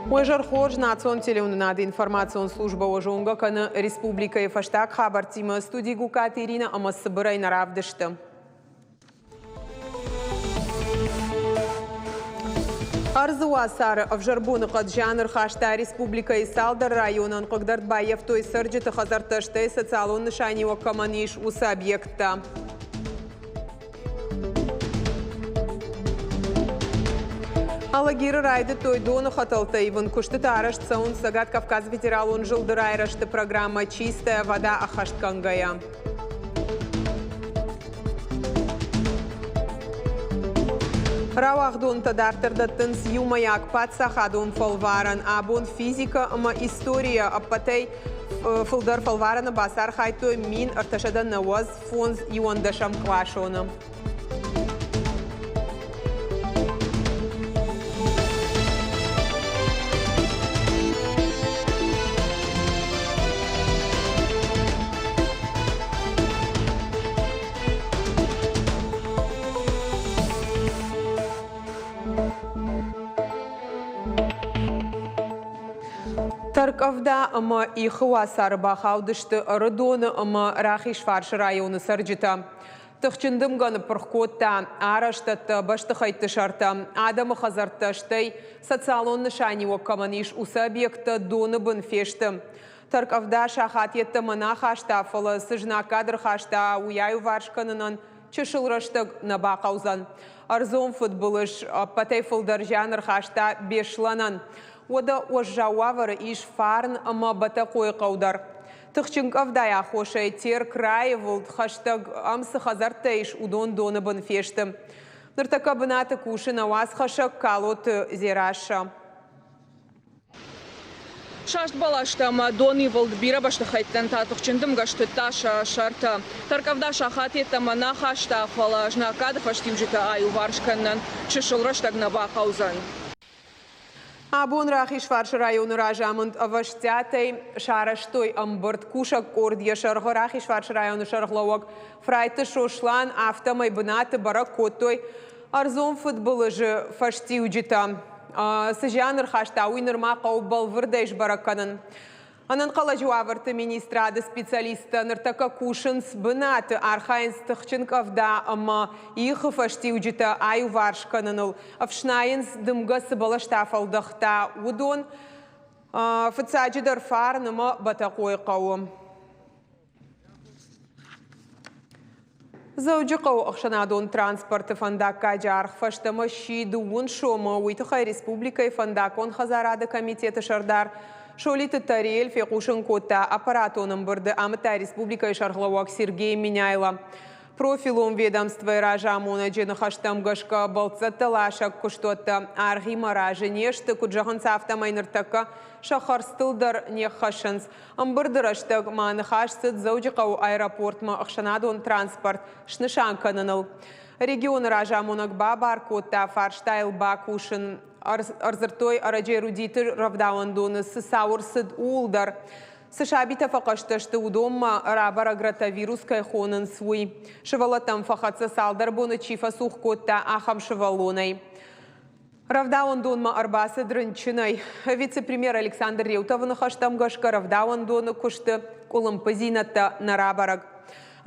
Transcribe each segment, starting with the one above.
Уежар хож национ телеуннады информацион служба ожонга каны республика и фаштаг хабартима студигу Катерина амассыбырай наравдышты. Арзуа сары авжарбуны қад жанр хашта республика и Салдар районын қығдардбаев той сырджеті хазартышты социалон нышани окаманиш усы объекта. Алагиры райды тойдоны хаталты ивын күшті тарышт саун Сагат Кавказ ветералон жылдыр айрышты программа «Чистая вода» ахашткангая. Рауахдон тадартырдаттын сиюмаяк патсахадон фалваран, абон физика ама история аппатай фылдар фалвараны басар хайтой мин арташадан наваз фонз юандашам клашоны. Таркавда ама ихуа сарбахаудышты рыдоны ама Рахиш-Фарш районы сарджита. Тахчындым ганы пырхкотта, араштатты, баштыхайтты шарта, адамы хазартташтай, социалон нышани оккаманиш усы объекта доны бын фешті. Таркавда шахат етті мына хашта, фылы сыжна кадр хашта, уяю варшканынан чышылраштык на бақаузан. Арзон футболыш, патай фылдар жанр хашта бешланан. Ода ожжауавары иш фарн ама бата қой қаудар. Тұқчынкав дая хошай тер край вылд хаштаг амсы хазарта иш удон доны бын фешті. Ныртака бынаты кушы наваз хашак калоты зераша. Шашт балаштама доны вылд бира башты хайттан татықчындым гашты таша шарта. Таркавда шахат еттама на хашта фала жнакады фаштим жита аю варшканнан чышылраштаг на бақаузан. Абон Рахиш-Фарш районы ражамынд аваштятай шараштой амбырт кушак кордия шарғы Рахиш-Фарш районы шарғлауак фрайты шошлан автомай бынаты барак коттой арзон футболы жы фашти уджита. Сыжаныр хашта уйнырма қау балвырдайш бараканын. Анан қала жуавырты министрады специалиста ныртака кушынс бынаты архайнс тұхчынкавда ама ихы фашти уджита аю варшканыныл. Афшнайынс дымға сыбалаштафалдықта удон фыцаджидар фарныма батақой қауым. Зауджы қау ақшанадон транспорты фандакка жарх фаштама шиду уын шома уйтықай республикай фандакон хазарады комитеті шардар. Шолиты тарель фекушын кота аппаратоным бұрды Амыта республика шарғлауак Сергей Миняйла. Профилом ведомства и ражамуна джені хаштам гашка балцатты лашак күштотты арғи маражы нешті күджағын сафтамайныртака шахарстылдар не хашынс. Амбырдыраштық маны хашсыд заудиқау аэропортма ақшанадон транспорт шнышан каныныл. Регион ражамунак бабар кота фарштайл бакушын арзыртой араджей рудитыр равдауандоны сысауырсыд улдар. Сышабита фақашташты удомма рабара гратавирус кайхонын свой. Шывалатам фақатса салдар боны чифа сух котта ахам шывалонай. Равдауандонма арбасы дрынчынай. Вице-премьер Александр Реутовны хаштам гашка равдауандоны кушты колымпазинатта на рабараг.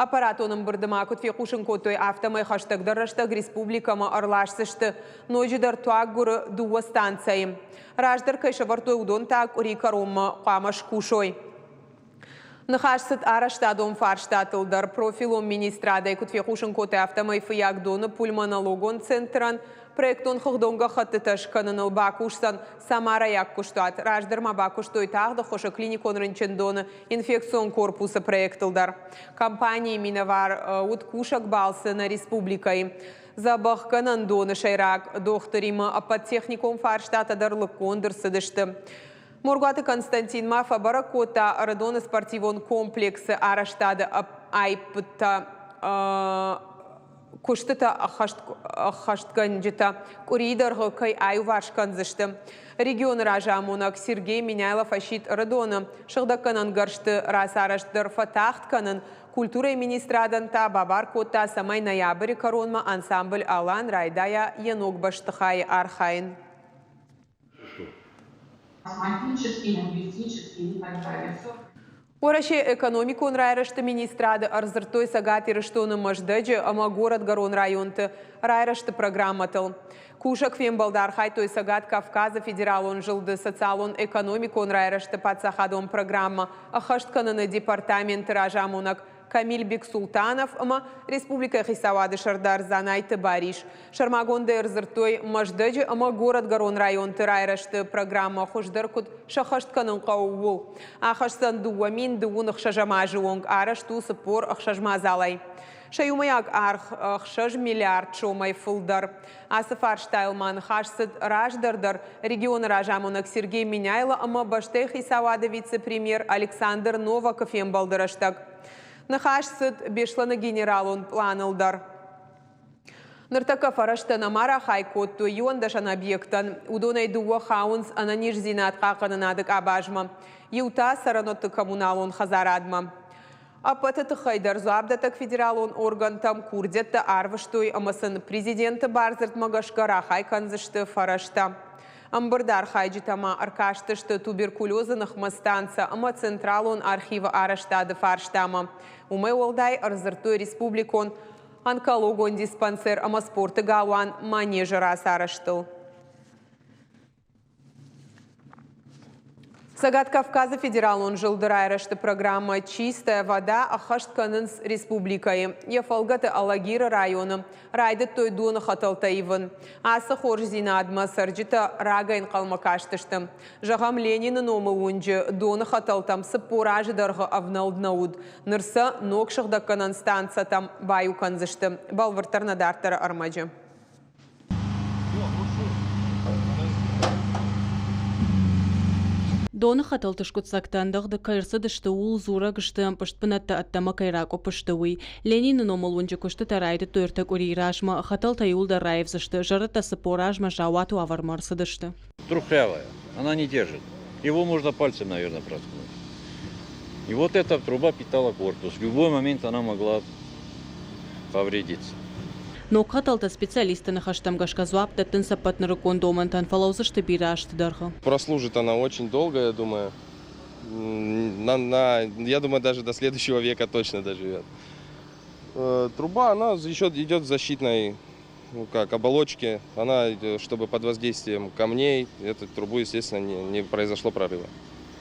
Аппаратоным бұрдыма күтфе қушын көтой автомай хаштагдар раштаг республикама арлашсышты нойжидар туак гуры дуа станцайым. Раждар кайшавартой удон так урикаромма қамаш кушой. Нахашсыт араштадом фарштатылдар профилом министрадай күтфе қушын көтой автомай фияк доны пульмонологон центран проектон хыхдонга хаттыташ каныныл бакушсан Самара як куштат. Раждарма бакуштой тағды хоша клиникон рынчындоны инфекцион корпуса проектылдар. Компания миновар уд кушак балсы на республикай. Забах канандоны шайрак докторима аппатехником фарштата дарлык кондырсыдышты. Мургаты Константин Мафа баракота радоны спортивон комплексы араштады айпыта Куштыта ахашткан жита куридарға кай аю варшкан зышты. Регион ражамунак Сергей Миняйлов ашит радоны шығдакканан гаршты расараштыр фатахтканын культура министрадан та бабар кота самай ноябрь коронма ансамбль алан райдая янок баштыхай архайн. Косметический, лингвистический и так далее. Все. Ураще экономикун райрашты министрады арзыртой сагати рыштоны маждаджи, ама город Гарон районты райрашты программатыл. Кушак фембалдар хайтой сагат Кавказа федералон жылды социалон экономикун райрашты пацахадон программа, ахашткананы департаменты ражамунак Камиль Бексултанов, ама Республика Хисавады Шардар Занайты Бариш. Шармагонды эрзыртой маждаджи, ама город Гарон районты райрашты программа хуждаркут шахаштканын қауыл. Ахашсан дуамин дуун ахшажамажы онг арашту сыпор ахшажмазалай. Шаюмаяк арх ахшаж миллиард шомай фылдар. Асыфар штайлман хашсыд раждардар регион ражамунак Сергей Миняйло, ама башты Хисавады вице-премьер Александр Новаков ембалдыраштак. Нахашсыд бешланы генералун планылдар. Ныртака фарашты намара хайкотту юандашан объектан. Удонай дуа хаунс ананиш зинат қақынынадык абажма. Юта саранотты коммуналун хазарадма. Апатыты хайдар зуабдатак федералун орган там курдетті арвыштой амасын президенті барзырт магашкара хайканзышты фарашта. Амбардар хайджитама аркаштышты туберкулезных мастанца, ама централун архива араштады фарштама. Умай олдай арзыртой республикон онкологон диспансер, ама спорты галуан манежера сараштыл. Сагат Кавказа федералун жылдырайрашты программа «Чистая вода» ахаштканынс республикой. Ефалгаты Алагира районы. Райды той дуны хаталтаивын. Асы хорж зинадма сарджита рагайн қалмакаштышты. Жағам Ленинын омы унжы дуны хаталтам сыппуражы дарғы авналднауд. Нырса нокшықдакканан станция там баю канзышты. Балвартарна дартары армаджы. Доны хаталтыш кутсактандық кайырсы дышты ул зура гышты пыштпынатты аттама кайрак опыштыуй. Ленинын омылунжы күшті тарайды төртік урирашма хатал таюл да раевзышты. Жарыта сыпоражма жауату авармарсы дышты. Трухлявая, она не держит. Его можно пальцем, наверное, проткнуть. И вот эта труба питала корпус. В любой момент она могла повредиться. Но хаталта специалисты на хаштам гашказуап даттын сапатныры кондомантан фалаузышты бирашты дарха. Прослужит она очень долго, я думаю. Я думаю, даже до следующего века точно доживет. Труба, она еще идет в защитной оболочке. Она, чтобы под воздействием камней, эту трубу, естественно, не произошло прорыва.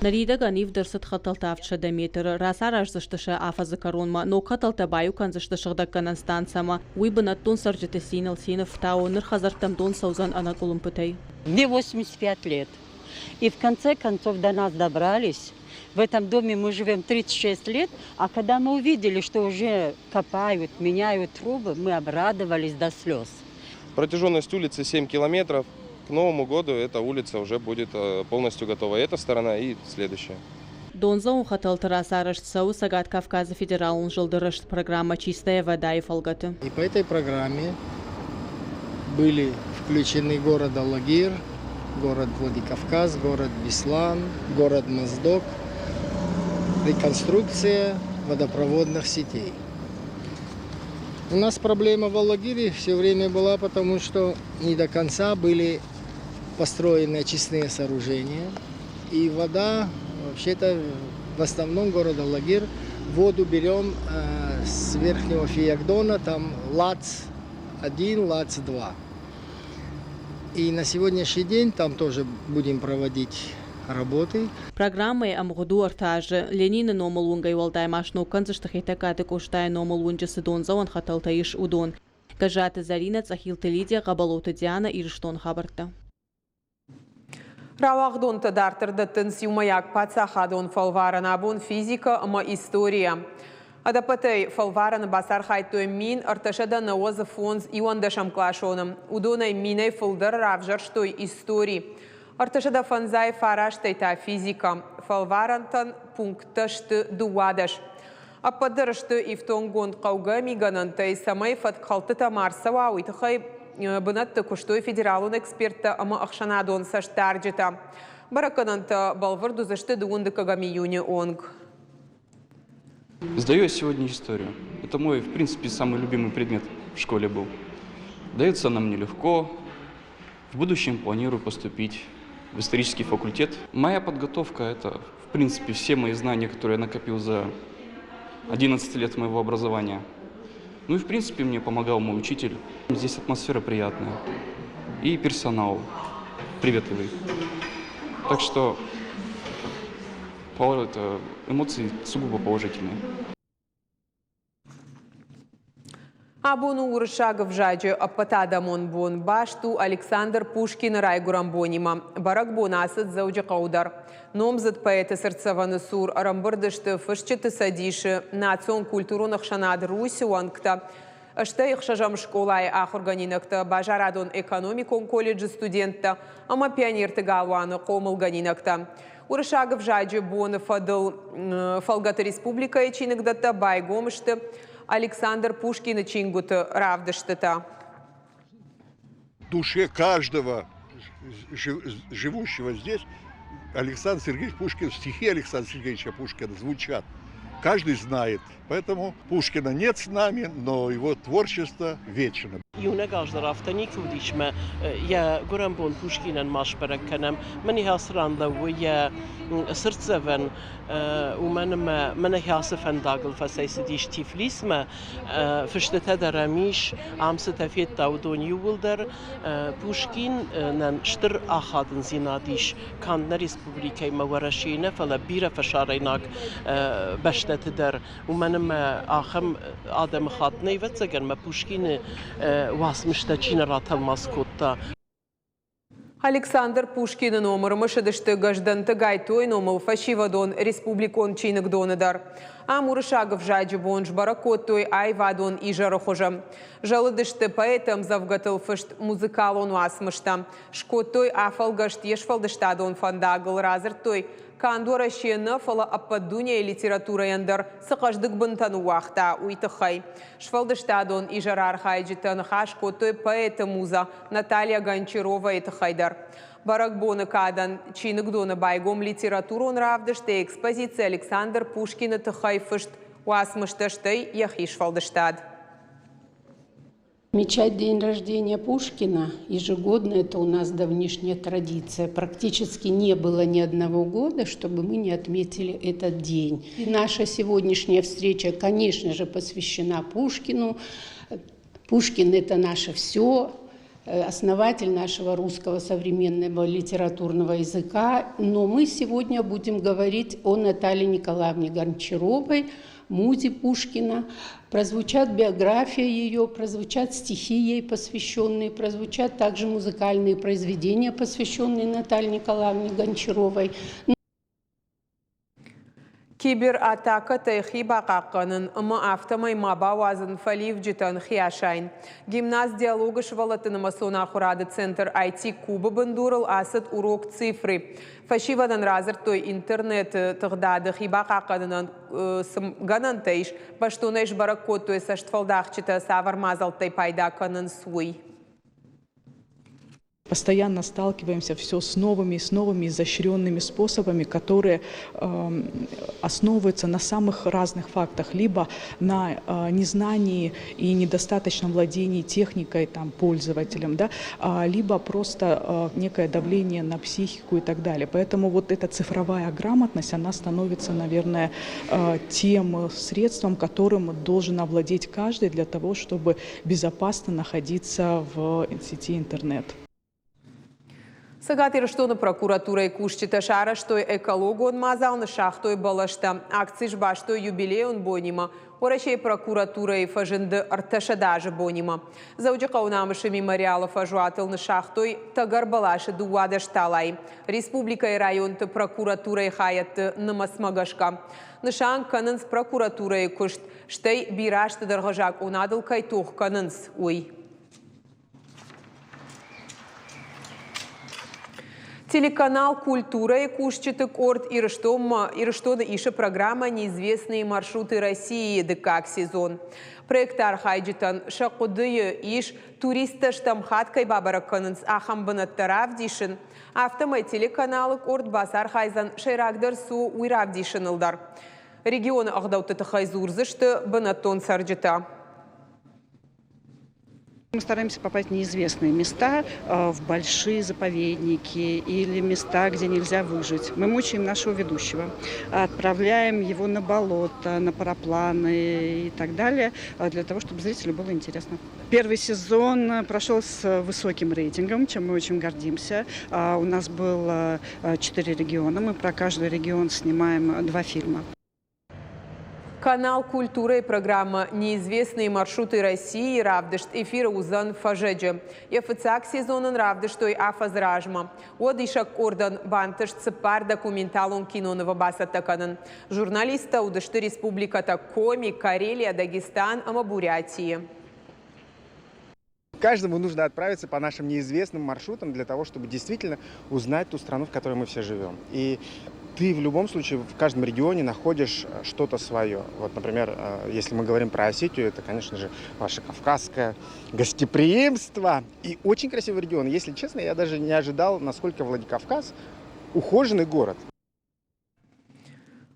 Нарида ганив дырсыт хаталта авча дометр. Расараж заштыша афазы коронма, но хаталта баю канзышты шагдакканан станцияма. Уйбанаттун сарджыты синал синов тау, нырхазартам дон саузан анакулум пытай. Мне 85 лет. И в конце концов до нас добрались. В этом доме мы живем 36 лет, а когда мы увидели, что уже копают, меняют трубы, мы обрадовались до слез. Протяженность улицы 7 километров. К Новому году эта улица уже будет полностью готова. Эта сторона и следующая. Донзаун хаталта расараж сау Сагат Кавказа федералун жылдырышт программа «Чистая вода» и фалгаты. И по этой программе были включены город Алагир, город Владикавказ, город Беслан, город Моздок, реконструкция водопроводных сетей. У нас проблема в Алагире все время была, потому что не до конца были построены очистные сооружения. И вода, вообще-то, в основном город Алагир, воду берем с верхнего Фиягдона, там ЛАЦ-1, ЛАЦ-2. И на сегодняшний день там тоже будем проводить работы. Программы амгуду артажы Ленина номалунгай валдай машну канзыштахита каты куштай номалунджасы донзаун хаталтаиш удон. Кажаты Зарина Цахилты Лидия Габалуты Диана Ириштон хабарта. Равахдон тадартырды тынс юмаяк пацахадон фалварана бун физика ама история. Адапатай фалварана басар хайтой мин арташада наоза фонз ивандашам клашоным. Удонай минай фалдар равжарштой истории. Арташада фанзай фараштай та физика. Фалварантан пункташты дуадаш. Ападарышты ифтонгон қауға миганантай самай фаткалтыта марсава уйтахай бынатты куштой федералун эксперта ама ахшанадон саштарджита. Баракананта балварду зашты дуунды кагамиюни онг. Сдаю я сегодня историю. Это мой, в принципе, самый любимый предмет в школе был. Дается она мне легко. В будущем планирую поступить в исторический факультет. Моя подготовка – это, в принципе, все мои знания, которые я накопил за 11 лет моего образования. Ну и, в принципе, мне помогал мой учитель. Здесь атмосфера приятная и персонал приветливый. Так что эмоции сугубо положительные. Абону Урышагов жаджи апатадамон бон башту Александр Пушкин райгурам бонима. Барак бонасыт зауджи қаудар. Номзыт поэты сердцеваны сур арамбырдышты фышчыты садиши национ культуру нахшанад Руси уанкта. Ашта ихшажам школай ахурганинакта бажарадон экономикон колледжи студентта, ама пионерты галуаны комылганинакта. Урышагов жаджи бон фалгата республика и чиныгдата байгомышты Александр Пушкин и Чингута равдаштата. В душе каждого живущего здесь Александр Сергеевич Пушкин, стихи Александра Сергеевича Пушкина звучат. Каждый знает. Поэтому Пушкина нет с нами, но его творчество вечно. Юнагаж рафтани кудишме я гурамбон Пушкинан машбараканам мани хасран лавия сырцевен ومن هياسف انداغل فسيسديش تيفليسما فشتتا دراميش عمستا فيت تاودون يولدر بوشكين نن شتر اخادن زيناديش كان ريسبوبليكاي مورشينا فلا بيرا فشاريناك بشتت در ومن اخم ادم خاطني وتسجن ما بوشكين واسمشتاچين راتل ماسكوتا Александр Пушкин номер мышедышты гажданты гайтой номыл фашивадон республикон чинык доныдар. А Мурышагов жаджи бонж баракоттой айвадон и жарохожам. Жалыдышты поэтам завгатыл фышт музыкалон васмышта. Шкоттой афалгашт ешфалдыштадон фандагыл разыртой. Кандора шена фала аппадуния литература яндар сақаждык бынтану уақта уйтыхай. Шфалдыштадон и жарар хайджитан хашкоттой поэта муза Наталья Гончарова итыхайдар. Баракбоны кадан чинык доны байгом литературон равдышты экспозиция Александр Пушкин итыхай фышт уасмыштыштай яхиш фалдыштад. Отмечать день рождения Пушкина ежегодно – это у нас давнишняя традиция. Практически не было ни одного года, чтобы мы не отметили этот день. И наша сегодняшняя встреча, конечно же, посвящена Пушкину. Пушкин – это наше все, основатель нашего русского современного литературного языка. Но мы сегодня будем говорить о Наталье Николаевне Гончаровой, музе Пушкина. Прозвучат биография ее, прозвучат стихи ей посвященные, прозвучат также музыкальные произведения, посвященные Наталье Николаевне Гончаровой. Кибератака тайхиба каканын ымы автомай мабауазын фалив житан хияшайн. Гимназ диалога швалатын масона хурады центр IT Куба бандурал асыт урок цифры. Фашивадан разыртой интернет тыгдады хиба каканын ганантайш, баштунайш баракоттой саштфалдахчита савармазалтай пайдаканын суй. Постоянно сталкиваемся все с новыми изощренными способами, которые основываются на самых разных фактах, либо на незнании и недостаточном владении техникой пользователем, да, либо просто некое давление на психику и так далее. Поэтому вот эта цифровая грамотность, она становится, наверное, тем средством, которым должен овладеть каждый для того, чтобы безопасно находиться в сети интернет. Сагатир что на прокуратура и кушчита шара, что экологу он мазал на шахтой балашта. Акциш башто юбилей он бонима. Оращей прокуратура и фажинды арташа даже бонима. Заудика унамыши мемориала фажуатыл на шахтой тагар балаши дуадаш талай. Республика и район то прокуратура и хаят на масмагашка. Нышан канынс прокуратура и кушт. Штей бираш то доргажак унадыл кайтух канынс уй. Телеканал «Культура» и Кушчатык Орд и Ирыштода Иша программа «Неизвестные маршруты России» декак сезон. Проектар хайджитан шакудые иш туриста штамхаткай бабараканынс ахамбанаттарав дишин. Автомай телеканалы Орд басар хайзан шайрагдар су уйрав дишин илдар. Регионы ағдаутыты хайзурзышты банаттон сарджита. Мы стараемся попасть в неизвестные места, в большие заповедники или места, где нельзя выжить. Мы мучаем нашего ведущего, отправляем его на болото, на парапланы и так далее, для того, чтобы зрителю было интересно. Первый сезон прошел с высоким рейтингом, чем мы очень гордимся. У нас было 4 региона, мы про каждый регион снимаем 2 фильма. Канал «Культура» и программа «Неизвестные маршруты России» равдышт эфира узан фажеджи. Ефыцак сезонын равдыштой афазражма. Одышак ордан бантыш цыпар документалон киноного басаттаканын. Журналиста удышты республиката Коми, Карелия, Дагестан, Бурятии. Каждому нужно отправиться по нашим неизвестным маршрутам для того, чтобы действительно узнать ту страну, в которой мы все живем. И ты в любом случае в каждом регионе находишь что-то свое. Вот, например, если мы говорим про Осетию, это, конечно же, ваше кавказское гостеприимство и очень красивый регион. Если честно, я даже не ожидал, насколько Владикавказ ухоженный город.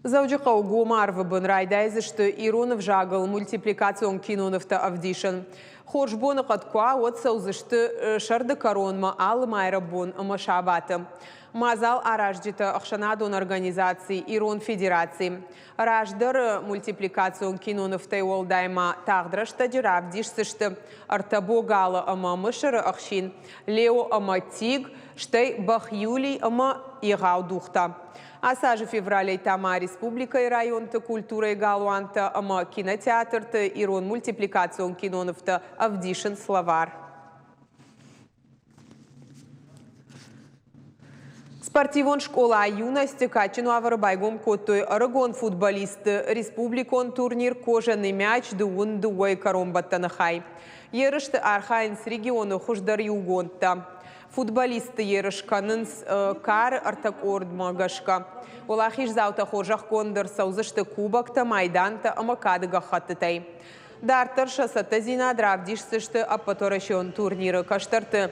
Заудюха угумар в Бенрайдайзе, что Иронов жагал мультипликацион кинонов-то Авдишин. Хоржбона каткуа от саузышты шарды коронма ал майрабон машабаты. Мазал араждита ахшанадон организации Ирон Федерации. Раждар мультипликацион кинонов-то олдайма тагдрашта диравдишсышты. Артабо гала ама мышыры ахшин. Лео ама тиг, штай бахюлей ама игаудухта. Асажи февралей тама республика и район-то культура и галуанта, ама кинотеатр-то Ирон мультипликацион кинонов-то Авдишин словар. Спортивон школа юности качину аварбайгом котой арагон футболист республикон турнир кожаный мяч дуун дуой коромбаттанахай. Ерышты архайн с региона хуждар югонта. Футболисты ерышканын кар артак ордмагашка. Олахиш заута хожах кондыр саузышты кубакта майданта амакадыга хаттытай. Дартырша сатазина дравдишсышты апаторашон турниры каштарты.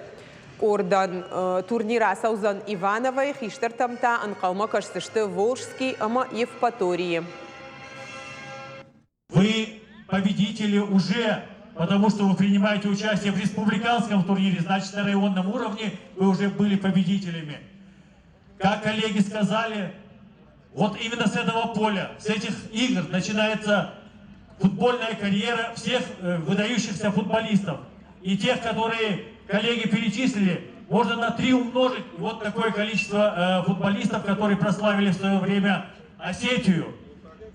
Ордан турнира саузан Ивановой хиштартамта анкалма каштышты Волжский ама Евпатории. Вы победители уже, потому что вы принимаете участие в республиканском турнире, значит, на районном уровне вы уже были победителями. Как коллеги сказали, вот именно с этого поля, с этих игр начинается футбольная карьера всех выдающихся футболистов. И тех, которые коллеги перечислили, можно на 3 умножить. И вот такое количество футболистов, которые прославили в свое время Осетию.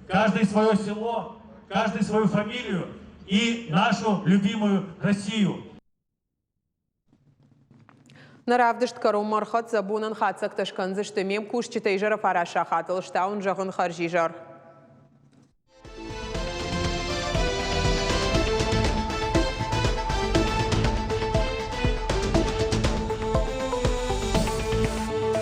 Каждый свое село, каждый свою фамилию и нашу любимую Россию. Наравдышт каром мархат забунан хатсак ташканзышты мем кушчитай жара фараша хатыл штаун жагын харжижар.